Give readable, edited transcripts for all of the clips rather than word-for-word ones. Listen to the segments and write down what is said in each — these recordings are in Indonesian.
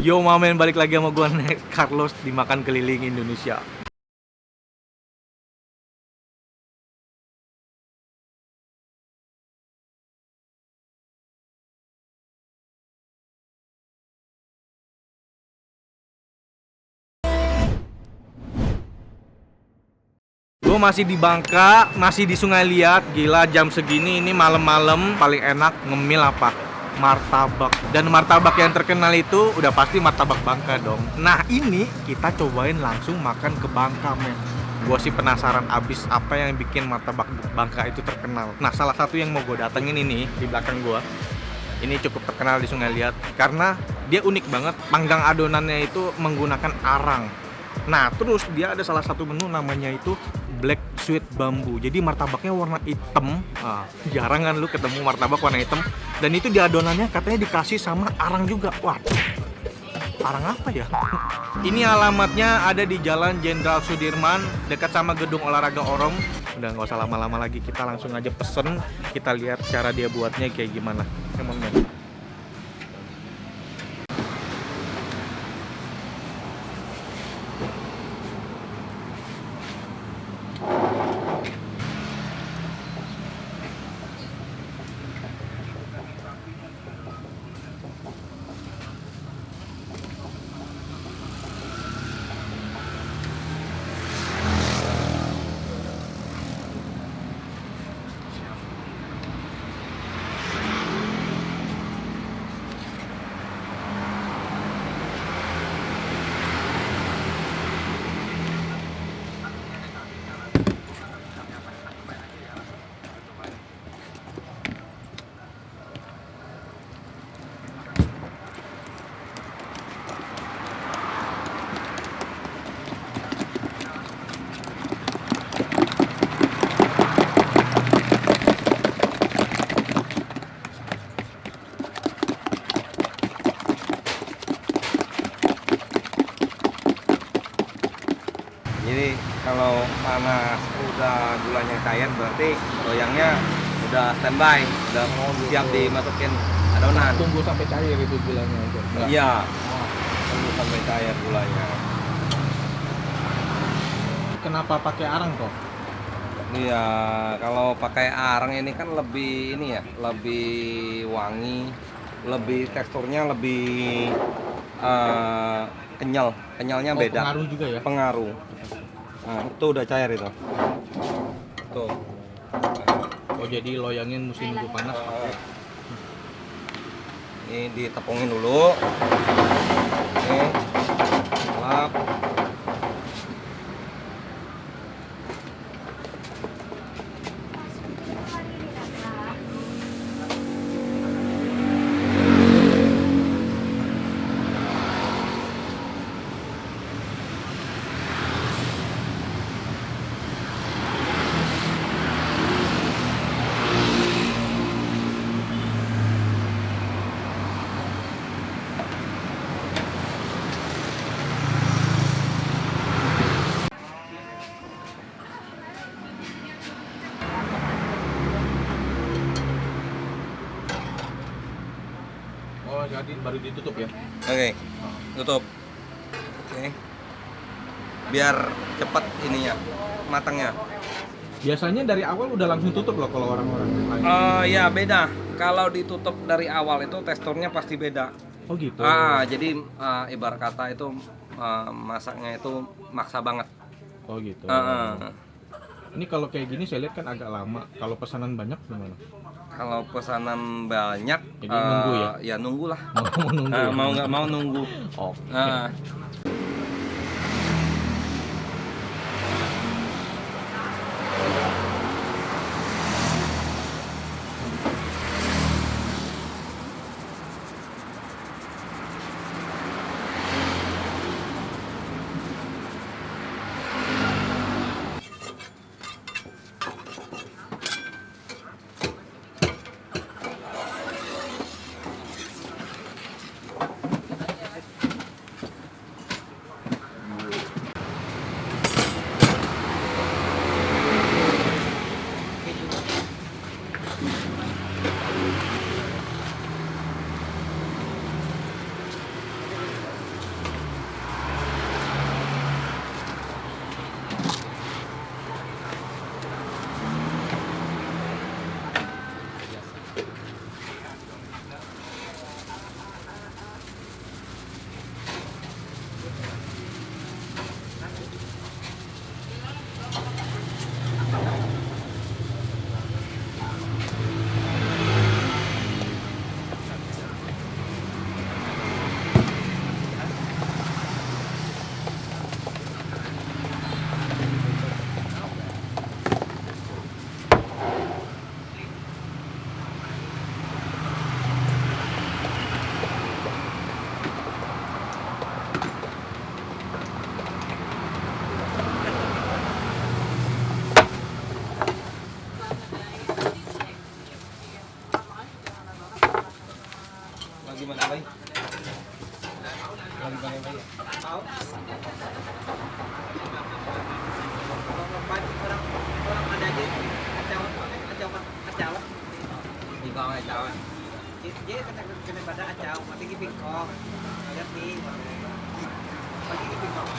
Yo mamen, balik lagi sama gua nih Carlos di Makan Keliling Indonesia. Gue masih di Bangka, masih di Sungai Liat. Gila, jam segini ini malam-malam paling enak ngemil apa? Martabak. Dan martabak yang terkenal itu udah pasti martabak Bangka dong. Nah ini kita cobain langsung makan ke Bangka, men. Gue sih penasaran abis apa yang bikin martabak Bangka itu terkenal. Nah salah satu yang mau gue datengin ini di belakang gue, ini cukup terkenal di Sungai Liat karena dia unik banget. Panggang adonannya itu menggunakan arang. Nah terus dia ada salah satu menu namanya itu black sweet bambu. Jadi martabaknya warna hitam. Jarang kan lu ketemu martabak warna hitam. Dan itu di adonannya katanya dikasih sama arang juga. Wah, arang apa ya? Ini alamatnya ada di Jalan Jenderal Sudirman, dekat sama gedung olahraga Orong. Udah nggak usah lama-lama lagi, kita langsung aja pesen. Kita lihat cara dia buatnya kayak gimana. Emang men. Jadi kalau panas udah gulanya cair berarti loyangnya udah standby, udah siap dimasukin adonan. Tunggu sampai cair itu gulanya aja. Iya, tunggu sampai cair gulanya. Kenapa pakai arang kok? Iya, kalau pakai arang ini kan lebih ini ya, lebih wangi, lebih teksturnya lebih kenyalnya beda. Pengaruh juga ya? Pengaruh. Nah, itu udah cair itu. Tuh. Oh jadi loyangnya mesti nunggu panas pakai. Ini ditepungin dulu. Oke. Lap. Oh jadi baru ditutup ya? Oke. Tutup. Oke. Biar cepat ininya matangnya. Biasanya dari awal udah langsung tutup loh kalau orang-orang lain. Ya beda. Kalau ditutup dari awal itu teksturnya pasti beda. Oh gitu. Jadi ibarat kata itu masaknya itu maksa banget. Oh gitu. Ah. Ini kalau kayak gini saya lihat kan agak lama. Kalau pesanan banyak gimana? Kalau pesanan banyak, Jadi nunggu ya? Ya nunggulah. Mau nunggu. Ya? Mau nggak mau nunggu. Oh. Bawang acau. Jadi kena pada acau, mati ki pingkong. Lihat nih. Mati ki pingkong.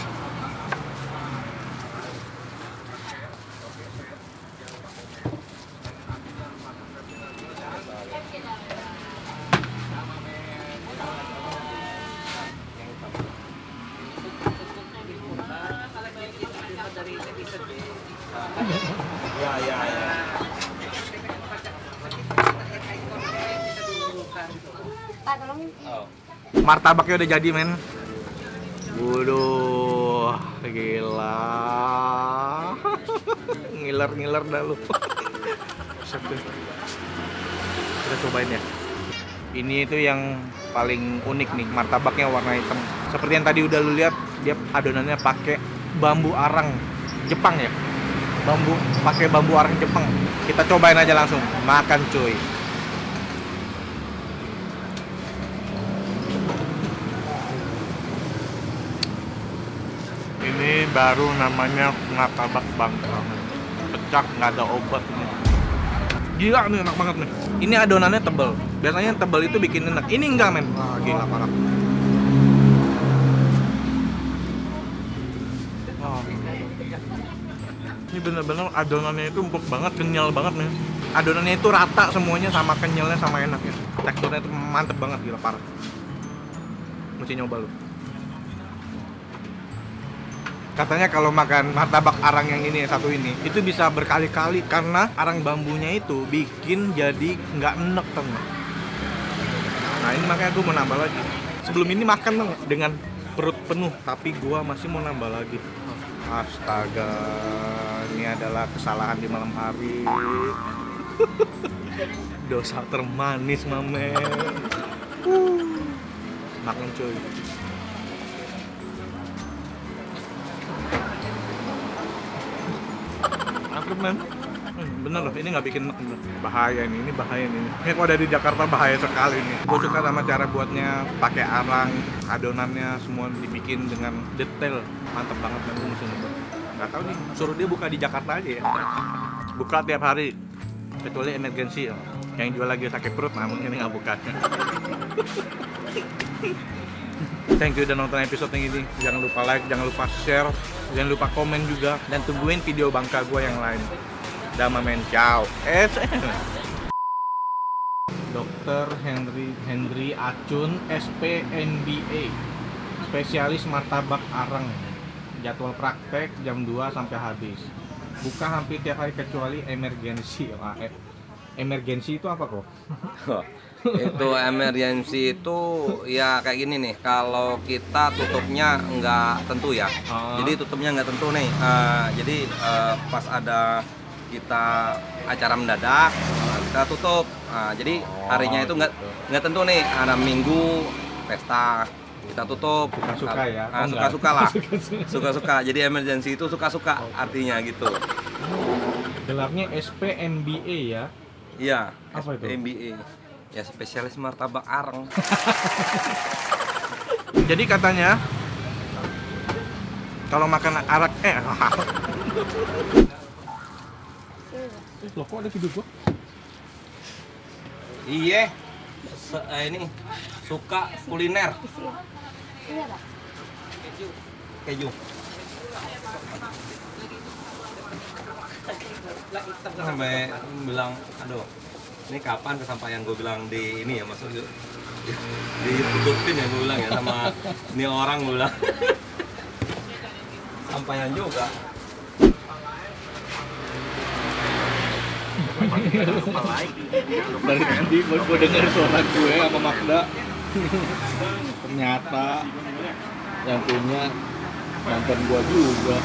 Ya. Pak, tolong. Oh. Martabaknya udah jadi, men. Waduh, gila. Ngiler-ngiler dah lu. Buset deh. Kita cobain ya. Ini itu yang paling unik nih, martabaknya warna hitam. Seperti yang tadi udah lu lihat, dia adonannya pakai bambu arang Jepang ya. Pakai bambu arang Jepang. Kita cobain aja langsung. Makan cuy. Ini baru namanya martabak Bangka. Pecak, nggak ada obat nih. Gila nih, enak banget nih. Ini adonannya tebel. Biasanya yang tebel itu bikin enak. Ini enggak, men. Wah, gila parah. Wah. Ini bener-bener adonannya itu empuk banget, kenyal banget nih. Adonannya itu rata semuanya, sama kenyalnya sama enaknya. Teksturnya itu mantep banget, gila parah. Mesti nyoba lu. Katanya kalau makan martabak arang yang ini satu ini itu bisa berkali-kali karena arang bambunya itu bikin jadi nggak enek temen. Nah ini makanya gue mau nambah lagi. Sebelum ini makan dong dengan perut penuh, tapi gue masih mau nambah lagi. Astaga, ini adalah kesalahan di malam hari. Dosa termanis, mamen. Makan cuy. Mantep, men. Bener loh, ini nggak bikin enak bener. Bahaya nih, ini bahaya nih. Ini kalau ada di Jakarta bahaya sekali nih. Gue suka sama cara buatnya, pakai arang, adonannya semua dibikin dengan detail. Mantep banget, men. Gue mesti nyoba. Nggak tahu nih, suruh dia buka di Jakarta aja ya. Buka tiap hari, kecuali emergensi ya. Yang jual lagi sakit perut, namun ini nggak buka. Thank you udah nonton episode yang ini. Jangan lupa like, jangan lupa share, jangan lupa komen juga, dan tungguin video Bangka gue yang lain. Dama men, ciao. Dr. Henry Acun, SPNBA, spesialis martabak arang. Jadwal praktek jam 2 sampai habis. Buka hampir tiap hari kecuali emergensi. Emergensi itu apa kok? Itu emergency itu ya kayak gini nih, kalau kita tutupnya nggak tentu ya. Jadi tutupnya nggak tentu nih. Jadi pas ada kita acara mendadak kita tutup. Jadi harinya itu nggak tentu nih, ada minggu pesta kita tutup. Suka-suka ya? Suka-suka lah. Suka-suka. Jadi emergency itu suka-suka artinya gitu. Gelarnya SPMBA ya? Iya. Apa itu? MBA. Ya spesialis martabak arang. Jadi katanya kalau makan arak loh kok ada video gua? Iya. Ini suka kuliner. Iya, Pak. Keju. Sampai bilang, aduh, ini kapan kesampaian gue bilang di ini ya, maksudnya ditutupin ya gue bilang ya sama ini orang, gue bilang. Sampaian juga. Dari tadi gue denger suara gue sama Magda. Ternyata yang punya nonton gue juga.